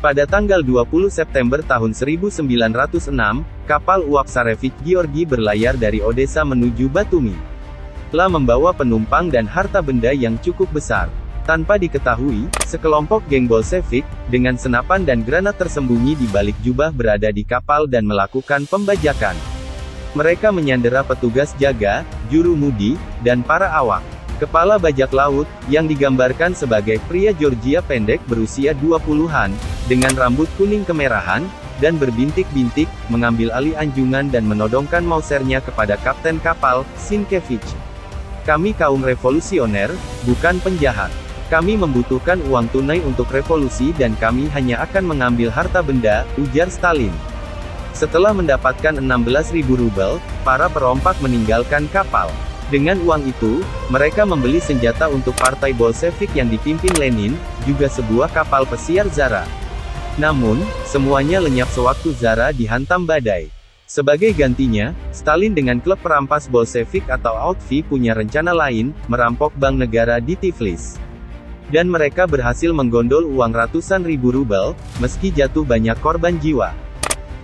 Pada tanggal 20 September tahun 1906, kapal uap Tsarevich Georgi berlayar dari Odessa menuju Batumi. Telah membawa penumpang dan harta benda yang cukup besar. Tanpa diketahui, sekelompok geng Bolshevik, dengan senapan dan granat tersembunyi di balik jubah berada di kapal dan melakukan pembajakan. Mereka menyandera petugas jaga, juru mudi, dan para awak. Kepala bajak laut, yang digambarkan sebagai pria Georgia pendek berusia 20-an, dengan rambut kuning kemerahan, dan berbintik-bintik, mengambil alih anjungan dan menodongkan mausernya kepada kapten kapal, Sienkiewicz. Kami kaum revolusioner, bukan penjahat. Kami membutuhkan uang tunai untuk revolusi dan kami hanya akan mengambil harta benda, ujar Stalin. Setelah mendapatkan 16.000 rubel, para perompak meninggalkan kapal. Dengan uang itu, mereka membeli senjata untuk partai Bolshevik yang dipimpin Lenin, juga sebuah kapal pesiar Zara. Namun, semuanya lenyap sewaktu Zara dihantam badai. Sebagai gantinya, Stalin dengan klub perampas Bolshevik atau Autvy punya rencana lain, merampok bank negara di Tiflis. Dan mereka berhasil menggondol uang ratusan ribu rubel, meski jatuh banyak korban jiwa.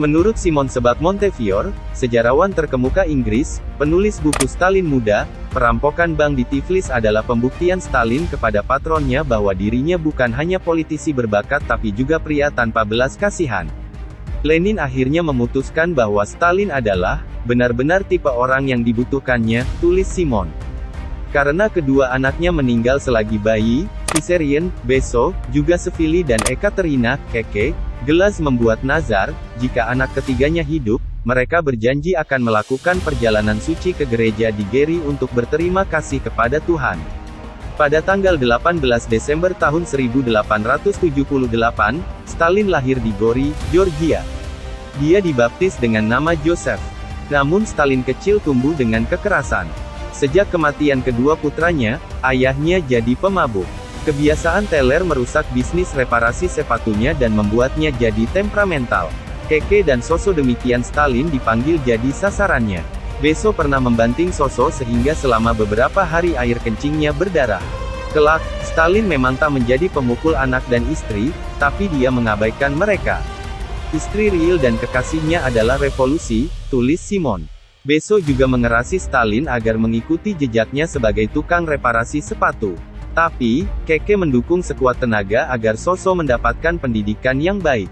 Menurut Simon Sebag Montefiore, sejarawan terkemuka Inggris, penulis buku Stalin Muda, perampokan bank di Tiflis adalah pembuktian Stalin kepada patronnya bahwa dirinya bukan hanya politisi berbakat tapi juga pria tanpa belas kasihan. Lenin akhirnya memutuskan bahwa Stalin adalah, benar-benar tipe orang yang dibutuhkannya, tulis Simon. Karena kedua anaknya meninggal selagi bayi, Vissarion, Beso, juga Sevili dan Ekaterina, Keke, Gelas membuat nazar, jika anak ketiganya hidup, mereka berjanji akan melakukan perjalanan suci ke gereja di Geri untuk berterima kasih kepada Tuhan. Pada tanggal 18 Desember tahun 1878, Stalin lahir di Gori, Georgia. Dia dibaptis dengan nama Joseph. Namun Stalin kecil tumbuh dengan kekerasan. Sejak kematian kedua putranya, ayahnya jadi pemabuk. Kebiasaan teler merusak bisnis reparasi sepatunya dan membuatnya jadi temperamental. Keke dan Soso demikian Stalin dipanggil jadi sasarannya. Beso pernah membanting Soso sehingga selama beberapa hari air kencingnya berdarah. Kelak, Stalin memang tak menjadi pemukul anak dan istri, tapi dia mengabaikan mereka. Istri real dan kekasihnya adalah revolusi, tulis Simon. Beso juga mengerasi Stalin agar mengikuti jejaknya sebagai tukang reparasi sepatu. Tapi, Keke mendukung sekuat tenaga agar Soso mendapatkan pendidikan yang baik.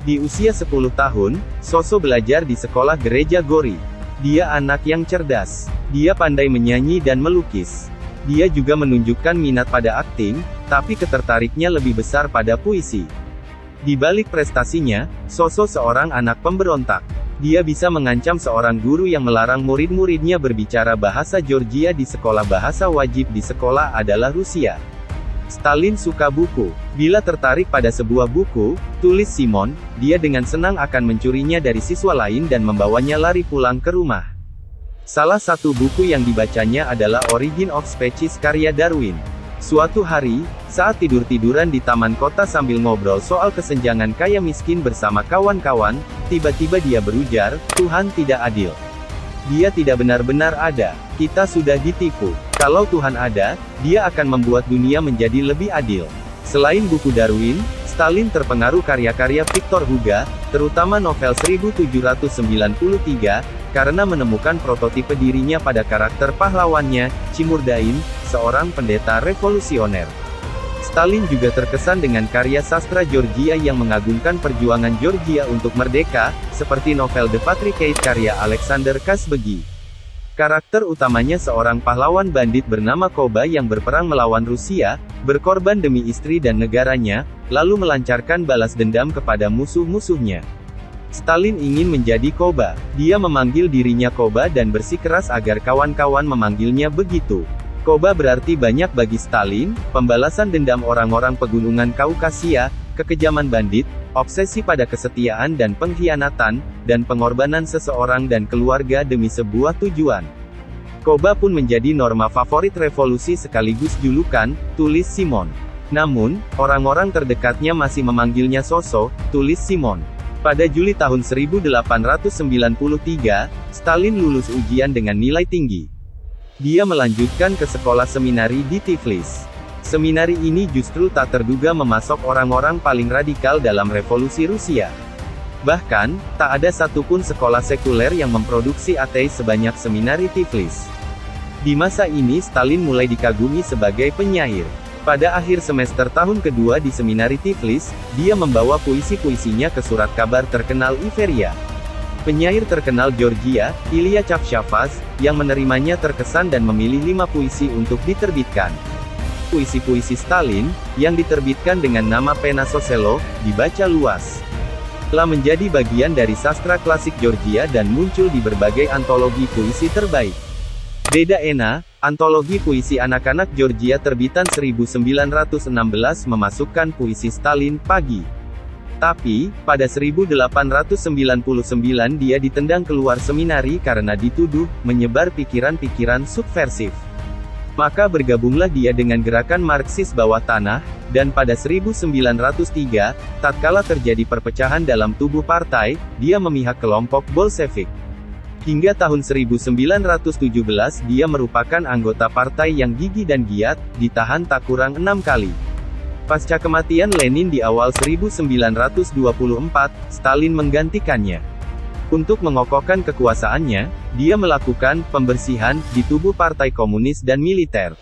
Di usia 10 tahun, Soso belajar di sekolah gereja Gori. Dia anak yang cerdas. Dia pandai menyanyi dan melukis. Dia juga menunjukkan minat pada akting, tapi ketertariknya lebih besar pada puisi. Di balik prestasinya, Soso seorang anak pemberontak. Dia bisa mengancam seorang guru yang melarang murid-muridnya berbicara bahasa Georgia di sekolah. Bahasa wajib di sekolah adalah Rusia. Stalin suka buku. Bila tertarik pada sebuah buku, tulis Simon, dia dengan senang akan mencurinya dari siswa lain dan membawanya lari pulang ke rumah. Salah satu buku yang dibacanya adalah Origin of Species karya Darwin. Suatu hari, saat tidur-tiduran di taman kota sambil ngobrol soal kesenjangan kaya miskin bersama kawan-kawan, tiba-tiba dia berujar, Tuhan tidak adil. Dia tidak benar-benar ada. Kita sudah ditipu. Kalau Tuhan ada, dia akan membuat dunia menjadi lebih adil. Selain buku Darwin, Stalin terpengaruh karya-karya Victor Hugo, terutama novel 1793, karena menemukan prototipe dirinya pada karakter pahlawannya, Cimurdain, seorang pendeta revolusioner. Stalin juga terkesan dengan karya sastra Georgia yang mengagungkan perjuangan Georgia untuk merdeka, seperti novel The Patriarchate karya Alexander Kazbegi. Karakter utamanya seorang pahlawan bandit bernama Koba yang berperang melawan Rusia, berkorban demi istri dan negaranya, lalu melancarkan balas dendam kepada musuh-musuhnya. Stalin ingin menjadi Koba. Dia memanggil dirinya Koba dan bersikeras agar kawan-kawan memanggilnya begitu. Koba berarti banyak bagi Stalin, pembalasan dendam orang-orang pegunungan Kaukasia, kekejaman bandit, obsesi pada kesetiaan dan pengkhianatan, dan pengorbanan seseorang dan keluarga demi sebuah tujuan. Koba pun menjadi norma favorit revolusi sekaligus julukan, tulis Simon. Namun, orang-orang terdekatnya masih memanggilnya Soso, tulis Simon. Pada Juli tahun 1893, Stalin lulus ujian dengan nilai tinggi. Dia melanjutkan ke sekolah seminari di Tiflis. Seminari ini justru tak terduga memasok orang-orang paling radikal dalam revolusi Rusia. Bahkan, tak ada satupun sekolah sekuler yang memproduksi ateis sebanyak Seminari Tiflis. Di masa ini Stalin mulai dikagumi sebagai penyair. Pada akhir semester tahun kedua di Seminari Tiflis, dia membawa puisi-puisinya ke surat kabar terkenal Iveria. Penyair terkenal Georgia, Ilya Chavchavadze, yang menerimanya terkesan dan memilih 5 puisi untuk diterbitkan. Puisi-puisi Stalin, yang diterbitkan dengan nama Pena Soselo, dibaca luas. Telah menjadi bagian dari sastra klasik Georgia dan muncul di berbagai antologi puisi terbaik. Deda Ena, antologi puisi anak-anak Georgia terbitan 1916 memasukkan puisi Stalin, Pagi. Tapi, pada 1899 dia ditendang keluar seminari karena dituduh menyebar pikiran-pikiran subversif. Maka bergabunglah dia dengan gerakan Marxis bawah tanah, dan pada 1903, tatkala terjadi perpecahan dalam tubuh partai, dia memihak kelompok Bolshevik. Hingga tahun 1917 dia merupakan anggota partai yang gigih dan giat, ditahan tak kurang 6 kali. Pasca kematian Lenin di awal 1924, Stalin menggantikannya. Untuk mengokohkan kekuasaannya, dia melakukan pembersihan di tubuh partai komunis dan militer.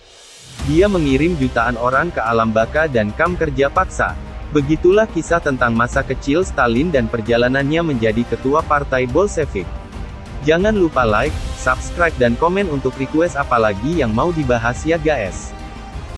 Dia mengirim jutaan orang ke alam baka dan kamp kerja paksa. Begitulah kisah tentang masa kecil Stalin dan perjalanannya menjadi ketua partai Bolshevik. Jangan lupa like, subscribe dan komen untuk request apa lagi yang mau dibahas ya guys.